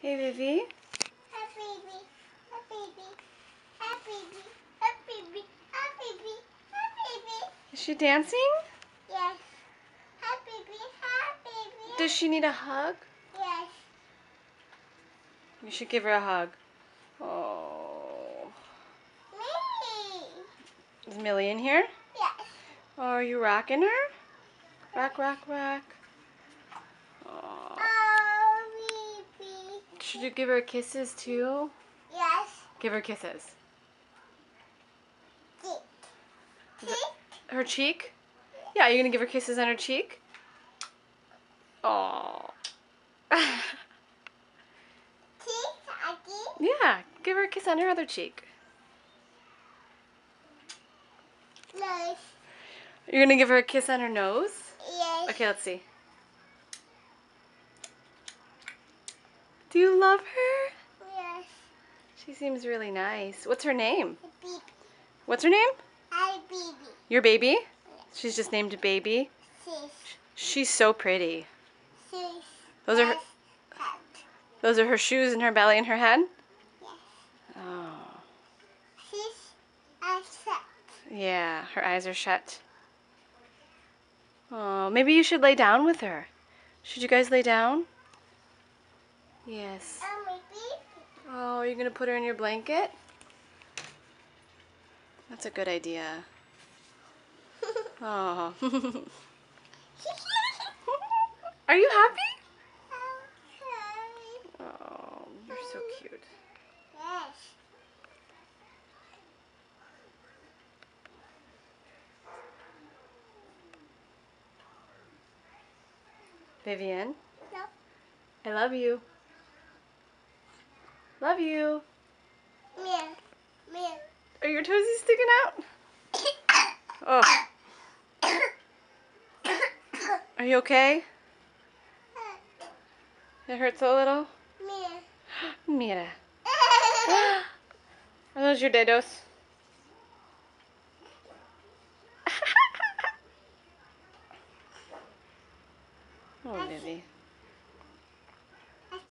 Hey, Vivi. Hi, baby. Hi, baby. Hi, baby. Hi, baby. Hi, baby. Hi, baby. Is she dancing? Yes. Hi, baby. Hi, baby. Does she need a hug? Yes. You should give her a hug. Oh. Me. Is Millie in here? Yes. Oh, are you rocking her? Rock, rock, rock. Oh. Oh, baby. Should you give her kisses too? Yes. Give her kisses. Tick. Is Tick. it her cheek? Yeah, you're gonna give her kisses on her cheek? Oh. Tick. Again. Yeah, give her a kiss on her other cheek. Nose. You're gonna give her a kiss on her nose? Yes. Okay, let's see. Do you love her? Yes. She seems really nice. What's her name? Baby. What's her name? Hi, baby. Your baby? She's just named Baby. Sis. She's so pretty. Sis. Those are her, Hat. those are her shoes and her belly and her head? Yes. Oh. Sis. I set. Yeah, her eyes are shut. Oh, maybe you should lay down with her. Should you guys lay down? Yes. My baby. Oh, are you going to put her in your blanket? That's a good idea. Oh. Are you happy? Okay. Oh, you're so cute. Yes. Vivian, No. I love you. Love you. Meow. Meow. Are your toesies sticking out? Oh. Are you okay? It hurts a little? Meow. Mira. Are those your dedos? Oh, Vivi.